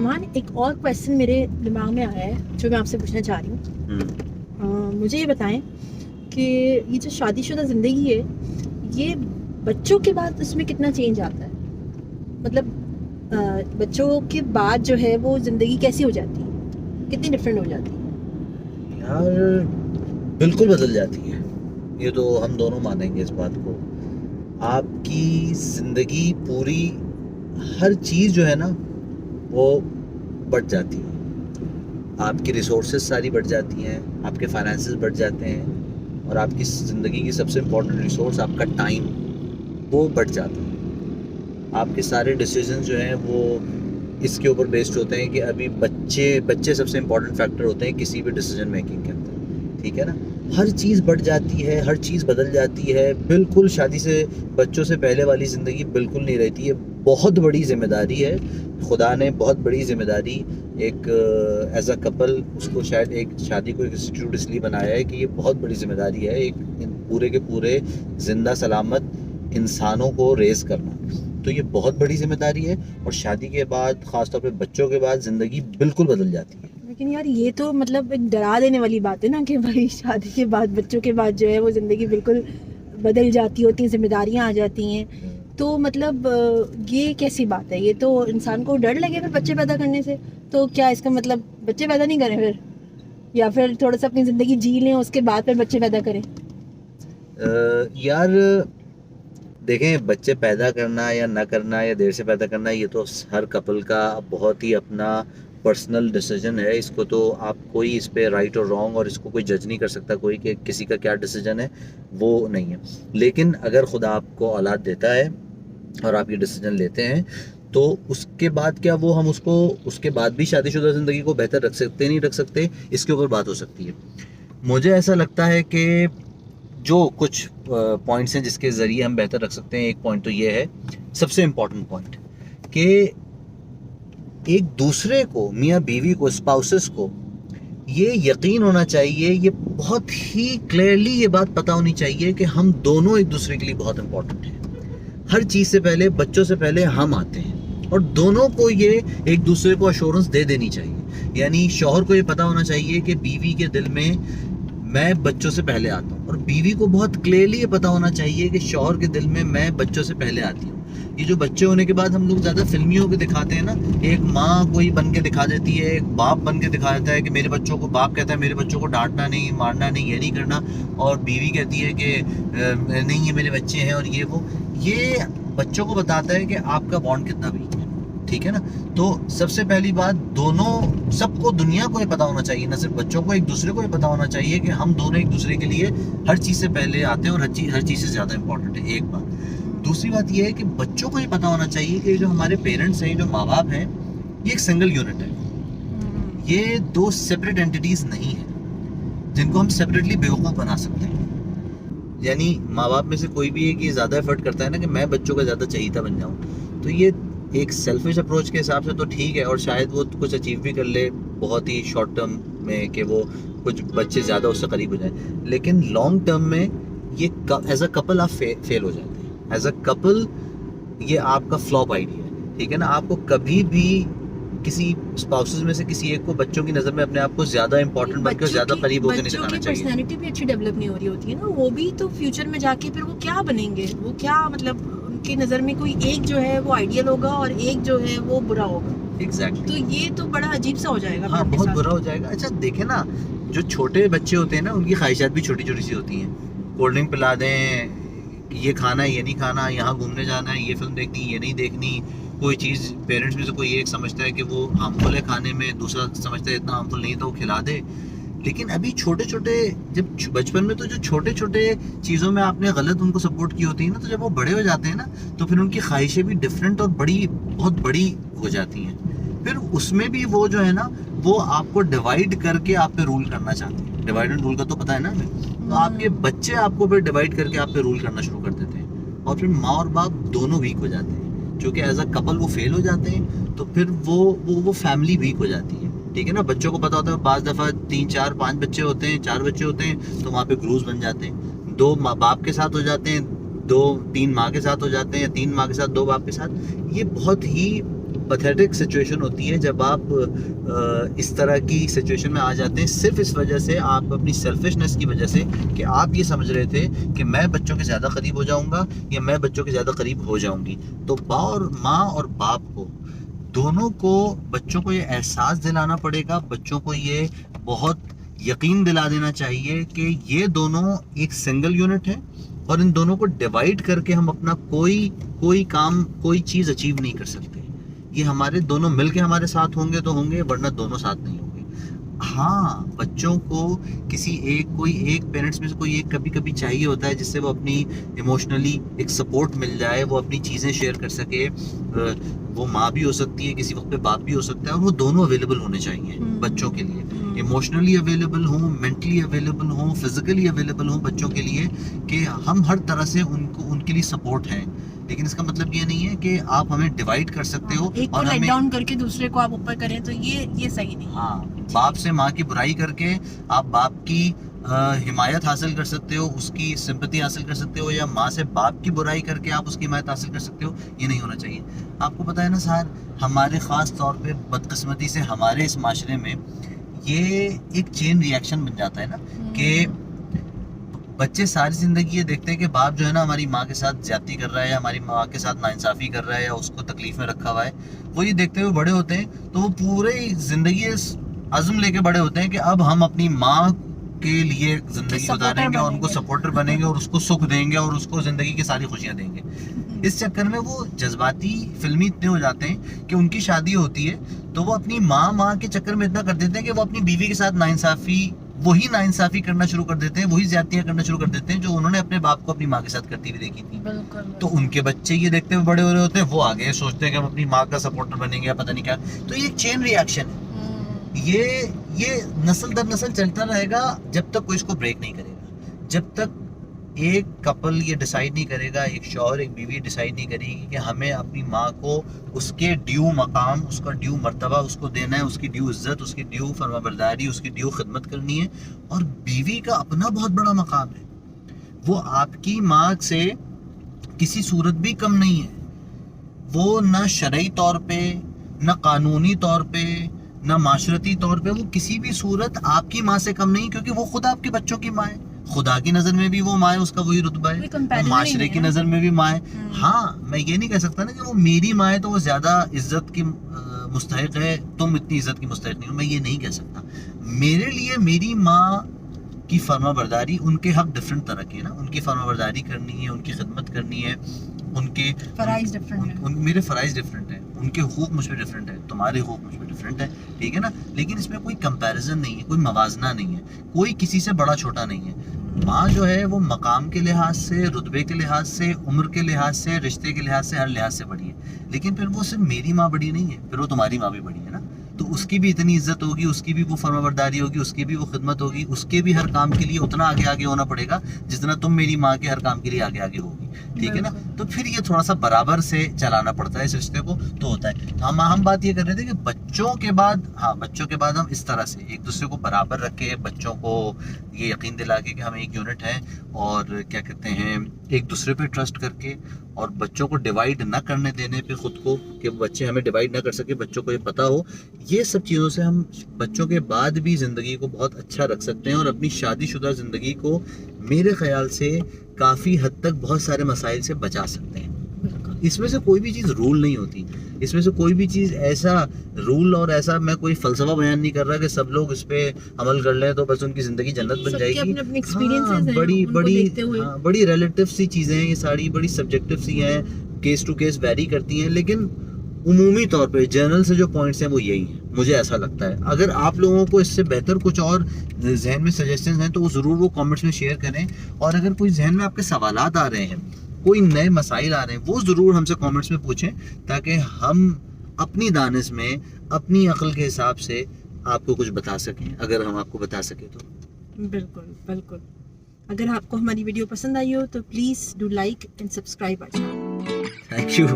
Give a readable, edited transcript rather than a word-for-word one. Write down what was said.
نعمان ایک اور کویسچن میرے دماغ میں آیا ہے جو میں آپ سے پوچھنا چاہ رہی ہوں. مجھے یہ بتائیں کہ یہ جو شادی شدہ زندگی ہے یہ بچوں کے بعد اس میں کتنا چینج آتا ہے؟ مطلب بچوں کے بعد جو ہے وہ زندگی کیسی ہو جاتی ہے, کتنی ڈفرینٹ ہو جاتی ہے؟ یار بالکل بدل جاتی ہے, یہ تو ہم دونوں مانیں گے اس بات کو. آپ کی زندگی پوری ہر چیز جو ہے نا وہ بڑھ جاتی ہے. آپ کی ریسورسز ساری بڑھ جاتی ہیں, آپ کے فائنینسز بڑھ جاتے ہیں, اور آپ کی زندگی کی سب سے امپورٹنٹ ریسورس آپ کا ٹائم وہ بڑھ جاتا ہے. آپ کے سارے ڈیسیجنز جو ہیں وہ اس کے اوپر بیسڈ ہوتے ہیں کہ ابھی بچے سب سے امپورٹنٹ فیکٹر ہوتے ہیں کسی بھی ڈیسیجن میکنگ کے اندر, ٹھیک ہے نا. ہر چیز بڑھ جاتی ہے, ہر چیز بدل جاتی ہے. بالکل شادی سے بچوں سے پہلے والی زندگی بالکل نہیں رہتی ہے. بہت بڑی ذمہ داری ہے, خدا نے بہت بڑی ذمہ داری ایک ایز اے کپل اس کو شاید ایک شادی کو ایک انسٹیٹیوٹ اس لیے بنایا ہے کہ یہ بہت بڑی ذمہ داری ہے ایک پورے کے پورے زندہ سلامت انسانوں کو ریز کرنا. تو یہ بہت بڑی ذمہ داری ہے, اور شادی کے بعد خاص طور پہ بچوں کے بعد زندگی بالکل بدل جاتی ہے. لیکن یار یہ تو مطلب ایک ڈرا دینے والی بات ہے نا کہ بھائی شادی کے بعد بچوں کے بعد جو ہے وہ زندگی بالکل بدل جاتی ہوتی ہیں, ذمہ داریاں آ جاتی ہیں. تو مطلب یہ کیسی بات ہے؟ یہ تو انسان کو ڈر لگے پھر بچے پیدا کرنے سے. تو کیا اس کا مطلب بچے پیدا نہیں کریں پھر, یا پھر تھوڑا سا اپنی زندگی جی لیں اس کے بعد پھر بچے پیدا کریں؟ یار دیکھیں, بچے پیدا کرنا یا نہ کرنا یا دیر سے پیدا کرنا یہ تو ہر کپل کا بہت ہی اپنا پرسنل ڈیسیجن ہے. اس کو تو آپ کوئی اس پہ رائٹ اور رانگ اور اس کو کوئی جج نہیں کر سکتا کوئی کہ کسی کا کیا ڈیسیجن ہے, وہ نہیں ہے. لیکن اگر خدا آپ کو اولاد دیتا ہے اور آپ یہ ڈیسیجن لیتے ہیں تو اس کے بعد کیا وہ ہم اس کے بعد بھی شادی شدہ زندگی کو بہتر رکھ سکتے نہیں رکھ سکتے, اس کے اوپر بات ہو سکتی ہے. مجھے ایسا لگتا ہے کہ جو کچھ پوائنٹس ہیں جس کے ذریعے ہم بہتر رکھ سکتے ہیں, ایک پوائنٹ تو یہ ہے سب سے امپورٹنٹ پوائنٹ کہ ایک دوسرے کو, میاں بیوی کو, اسپاؤسز کو یہ یقین ہونا چاہیے, یہ بہت ہی کلیئرلی یہ بات پتہ ہونی چاہیے کہ ہم دونوں ایک دوسرے کے لیے بہت امپورٹنٹ ہیں. ہر چیز سے پہلے, بچوں سے پہلے ہم آتے ہیں, اور دونوں کو یہ ایک دوسرے کو ایشورنس دے دینی چاہیے. یعنی شوہر کو یہ پتہ ہونا چاہیے کہ بیوی کے دل میں بچوں سے پہلے آتا ہوں, اور بیوی کو بہت کلیئرلی یہ پتہ ہونا چاہیے کہ شوہر کے دل میں بچوں سے پہلے آتی ہوں. یہ جو بچے ہونے کے بعد ہم لوگ زیادہ فلمیوں کے دکھاتے ہیں نا, ایک ماں کوئی بن کے دکھا دیتی ہے, ایک باپ بن کے دکھا دیتا ہے کہ میرے بچوں کو, باپ کہتا ہے میرے بچوں کو ڈانٹنا نہیں, مارنا نہیں, یہ نہیں کرنا, اور بیوی کہتی ہے کہ نہیں یہ میرے بچے ہیں اور یہ بچوں کو بتاتا ہے کہ آپ کا بانڈ کتنا ویک ہے, ٹھیک ہے نا. تو سب سے پہلی بات, دونوں سب کو, دنیا کو یہ پتا ہونا چاہیے, نہ صرف بچوں کو, ایک دوسرے کو یہ پتا ہونا چاہیے کہ ہم دونوں ایک دوسرے کے لیے ہر چیز سے پہلے آتے ہیں اور ہر چیز سے زیادہ امپورٹنٹ ہے. ایک بات. دوسری بات یہ ہے کہ بچوں کو یہ پتا ہونا چاہیے کہ جو ہمارے پیرنٹس ہیں, جو ماں باپ ہیں, یہ ایک سنگل یونٹ ہے. یہ دو سیپریٹ اینٹیٹیز نہیں ہیں جن کو ہم سیپریٹلی بیوقوف بنا سکتے ہیں. یعنی ماں باپ میں سے کوئی بھی ہے کہ زیادہ ایفرٹ کرتا ہے نا کہ میں بچوں کا زیادہ چہیتا بن جاؤں, تو یہ ایک سیلفش اپروچ کے حساب سے تو ٹھیک ہے, اور شاید وہ کچھ اچیو بھی کر لے بہت ہی شارٹ ٹرم میں کہ وہ کچھ بچے زیادہ اس سے قریب ہو جائیں, لیکن لانگ ٹرم میں یہ ایز اے کپل آپ فیل ہو جاتے ہیں. ایز اے کپل یہ آپ کا فلاپ آئیڈیا ہے, ٹھیک ہے نا. آپ کو کبھی بھی کسی اسپاؤسز میں سے کسی ایک کو بچوں کی نظر میں اپنے آپ کو زیادہ امپورٹنٹ بن کے زیادہ قریب ہو کے نہیں دکھانا چاہیے. بچوں کی پرسنالٹی بھی اچھی ڈیولپ نہیں ہو رہی ہوتی ہے نا, وہ بھی تو فیوچر میں جا کے پھر وہ کیا بنیں گے, وہ کیا مطلب ان کی نظر میں کوئی ایک جو ہے وہ آئیڈیل ہوگا اور ایک جو ہے وہ برا ہوگا. ایگزیکٹلی. تو یہ تو بڑا عجیب سا ہو جائے گا. ہاں, بہت برا ہو جائے گا. اچھا دیکھیں نا, جو چھوٹے بچے ہوتے ہیں نا ان کی خواہشات بھی چھوٹی چھوٹی سی ہوتی ہیں. کولڈ ڈرنک پلا دیں, یہ کھانا ہے یہ نہیں کھانا, یہاں گھومنے جانا ہے, یہ فلم دیکھنی یہ نہیں دیکھنی. کوئی چیز پیرنٹس میں سے کوئی ایک سمجھتا ہے کہ وہ ہارمفل ہے کھانے میں, دوسرا سمجھتا ہے اتنا ہارمفل نہیں تو وہ کھلا دے. لیکن ابھی چھوٹے چھوٹے, جب بچپن میں تو جو چھوٹے چھوٹے چیزوں میں آپ نے غلط ان کو سپورٹ کی ہوتی ہے نا, تو جب وہ بڑے ہو جاتے ہیں نا تو پھر ان کی خواہشیں بھی ڈفرینٹ اور بہت بڑی ہو جاتی ہیں. پھر اس میں بھی وہ جو ہے نا وہ آپ کو ڈیوائڈ کر کے آپ پہ رول کرنا چاہتے ہیں. ڈیوائڈ اینڈ رول کا تو پتہ ہے نا ہمیں. تو آپ کے بچے آپ کو پھر ڈیوائڈ کر کے آپ پہ رول کرنا شروع کر دیتے ہیں, اور پھر ماں اور باپ دونوں ویک ہو جاتے ہیں. کیونکہ ایز اے کپل وہ فیل ہو جاتے ہیں, تو پھر وہ فیملی ویک ہو جاتی ہے, ٹھیک ہے نا. بچوں کو پتا ہوتا ہے بعض دفعہ 3 4 5 بچے ہوتے ہیں, 4 بچے ہوتے ہیں, تو وہاں پہ گروز بن جاتے ہیں. 2 ماں باپ کے ساتھ ہو جاتے ہیں, 2 3 ماں کے ساتھ ہو جاتے ہیں, یا 3 ماں کے ساتھ 2 باپ کے ساتھ. یہ بہت ہی پتھیٹک سچویشن ہوتی ہے جب آپ اس طرح کی سچویشن میں آ جاتے ہیں صرف اس وجہ سے, آپ اپنی سیلفشنس کی وجہ سے, کہ آپ یہ سمجھ رہے تھے کہ میں بچوں کے زیادہ قریب ہو جاؤں گا یا میں بچوں کے زیادہ قریب ہو جاؤں گی. تو ماں اور باپ کو دونوں کو بچوں کو یہ احساس دلانا پڑے گا, بچوں کو یہ بہت یقین دلا دینا چاہیے کہ یہ دونوں ایک سنگل یونٹ ہے اور ان دونوں کو ڈیوائڈ کر کے ہم اپنا کوئی کام, کوئی چیز اچیو نہیں کر سکتے. یہ ہمارے دونوں مل کے ہمارے ساتھ ہوں گے تو ہوں گے, ورنہ دونوں ساتھ نہیں ہوں گے. ہاں, بچوں کو کوئی ایک پیرنٹس میں سے کوئی ایک کبھی کبھی چاہیے ہوتا ہے جس سے وہ اپنی ایموشنلی ایک سپورٹ مل جائے, وہ اپنی چیزیں شیئر کر سکے. وہ ماں بھی ہو سکتی ہے, کسی وقت پہ باپ بھی ہو سکتا ہے, اور وہ دونوں اویلیبل ہونے چاہیے بچوں کے لیے. ایموشنلی اویلیبل ہوں, مینٹلی اویلیبل ہوں, فزیکلی اویلیبل ہوں بچوں کے لیے, کہ ہم ہر طرح سے ان کے لیے سپورٹ ہیں. لیکن اس کا مطلب یہ نہیں ہے کہ آپ ہمیں ڈیوائڈ کر سکتے ہو ایک کو اور لیٹ ڈاؤن کر کے دوسرے کو آپ اوپر کریں, تو یہ صحیح نہیں. ہاں, باپ سے ماں کی برائی کر کے آپ باپ کی حمایت حاصل کر سکتے ہو, اس کی سمپتی حاصل کر سکتے ہو, یا ماں سے باپ کی برائی کر کے آپ اس کی حمایت حاصل کر سکتے ہو. یہ نہیں ہونا چاہیے. آپ کو پتہ ہے نا سر, ہمارے خاص طور پہ بدقسمتی سے ہمارے اس معاشرے میں یہ ایک چین ری ایکشن بن جاتا ہے نا, کہ بچے ساری زندگی یہ دیکھتے ہیں کہ باپ جو ہے نا ہماری ماں کے ساتھ زیادتی کر رہا ہے, ہماری ماں کے ساتھ ناانصافی کر رہا ہے, یا اس کو تکلیف میں رکھا ہوا ہے. وہ یہ دیکھتے ہوئے بڑے ہوتے ہیں تو وہ پورے زندگی عزم لے کے بڑے ہوتے ہیں کہ اب ہم اپنی ماں کے لیے زندگی گزاریں گے اور ان کو سپورٹر بنیں گے اور اس کو سکھ دیں گے اور اس کو زندگی کی ساری خوشیاں دیں گے. اس چکر میں وہ جذباتی فلمی اتنے ہو جاتے ہیں کہ ان کی شادی ہوتی ہے تو وہ اپنی ماں کے چکر میں اتنا کر دیتے ہیں کہ وہ اپنی بیوی کے ساتھ وہی ناانصافی کرنا شروع کر دیتے ہیں, وہی زیادتیاں کرنا شروع کر دیتے ہیں جو انہوں نے اپنے باپ کو اپنی ماں کے ساتھ کرتی ہوئی دیکھی تھی. تو ان کے بچے یہ دیکھتے ہوئے بڑے ہو رہے ہوتے ہیں, وہ آگے سوچتے ہیں کہ ہم اپنی ماں کا سپورٹر بنیں گے یا پتہ نہیں کیا. تو یہ ایک چین ری ایکشن ہے, یہ نسل در نسل چلتا رہے گا جب تک کوئی اس کو بریک نہیں کرے گا. جب تک ایک کپل یہ ڈیسائیڈ نہیں کرے گا, ایک شوہر ایک بیوی ڈیسائیڈ نہیں کرے گی کہ ہمیں اپنی ماں کو اس کے ڈیو مقام, اس کا ڈیو مرتبہ اس کو دینا ہے, اس کی ڈیو عزت, اس کی ڈیو فرما برداری, اس کی ڈیو خدمت کرنی ہے. اور بیوی کا اپنا بہت بڑا مقام ہے, وہ آپ کی ماں سے کسی صورت بھی کم نہیں ہے. وہ نہ شرعی طور پہ, نہ قانونی طور پہ, نہ معاشرتی طور پہ, وہ کسی بھی صورت آپ کی ماں سے کم نہیں, کیونکہ وہ خود آپ کے بچوں کی ماں ہے. خدا کی نظر میں بھی وہ ماں ہے, اس کا وہی رتبہ ہے, معاشرے کی نظر میں بھی ماں ہے. ہاں, میں یہ نہیں کہہ سکتا نا کہ وہ میری ماں ہے تو وہ زیادہ عزت کی مستحق ہے, تم اتنی عزت کی مستحق نہیں ہو. میں یہ نہیں کہہ سکتا. میرے لیے میری ماں کی فرما برداری, ان کے حق ڈفرینٹ طرح کے ہیں نا, ان کی فرما برداری کرنی ہے, ان کی خدمت کرنی ہے, ان کے فرائض ڈفرینٹ ہیں, میرے فرائض ڈفرینٹ ہیں, ان کے حقوق مجھ پہ ڈفرینٹ ہے, تمہارے حقوق مجھ پہ ڈفرینٹ ہے, ٹھیک ہے نا. لیکن اس میں کوئی کمپیریزن نہیں ہے, کوئی موازنہ نہیں ہے, کوئی کسی سے بڑا چھوٹا نہیں ہے. ماں جو ہے وہ مقام کے لحاظ سے, رتبے کے لحاظ سے, عمر کے لحاظ سے, رشتے کے لحاظ سے, ہر لحاظ سے بڑی ہے. لیکن پھر وہ صرف میری ماں بڑی نہیں ہے, پھر وہ تمہاری ماں بھی بڑی ہے نا. تو اس کی بھی اتنی عزت ہوگی, اس کی بھی وہ فرما برداری ہوگی, اس کی بھی وہ خدمت ہوگی, اس کے بھی ہر کام کے لیے اتنا آگے ہونا پڑے گا جتنا تم میری ماں کے ہر کام کے لیے آگے ہوگی, ٹھیک ہے نا. تو پھر یہ تھوڑا سا برابر سے چلانا پڑتا ہے اس رشتے کو, تو ہوتا ہے. ہم بات یہ کر رہے تھے کہ بچوں کے بعد ہم اس طرح سے ایک دوسرے کو برابر رکھ کے, بچوں کو یہ یقین دلا کے کہ ہم ایک یونٹ ہیں, اور کیا کہتے ہیں, ایک دوسرے پہ ٹرسٹ کر کے, اور بچوں کو ڈیوائیڈ نہ کرنے دینے پہ خود کو, کہ بچے ہمیں ڈیوائیڈ نہ کر سکے, بچوں کو یہ پتہ ہو. یہ سب چیزوں سے ہم بچوں کے بعد بھی زندگی کو بہت اچھا رکھ سکتے ہیں, اور اپنی شادی شدہ زندگی کو میرے خیال سے کافی حد تک بہت سارے مسائل سے بچا سکتے ہیں. اس میں سے کوئی بھی چیز رول نہیں ہوتی, اس میں سے کوئی بھی چیز ایسا رول اور ایسا, میں کوئی فلسفہ بیان نہیں کر رہا کہ سب لوگ اس پہ عمل کر لیں تو بس ان کی زندگی جنت بن جائے گی. بڑی ریلیٹیو سی چیزیں ہیں یہ ساری, بڑی سبجیکٹیو سی ہیں, کیس ٹو کیس ویری کرتی ہیں. لیکن عمومی طور پہ جنرل سے جو پوائنٹس ہیں وہ یہی ہیں, مجھے ایسا لگتا ہے. اگر آپ لوگوں کو اس سے بہتر کچھ اور ذہن میں سجیشنز ہیں تو وہ ضرور وہ کامنٹس میں شیئر کریں, اور اگر کوئی ذہن میں آپ کے سوالات آ رہے ہیں, کوئی نئے مسائل آ رہے ہیں, وہ ضرور ہم سے کامنٹس میں پوچھیں, تاکہ ہم اپنی دانش میں, اپنی عقل کے حساب سے آپ کو کچھ بتا سکیں, اگر ہم آپ کو بتا سکیں تو. بالکل. اگر آپ کو ہماری ویڈیو پسند آئی ہو تو please do like and subscribe. Thank you.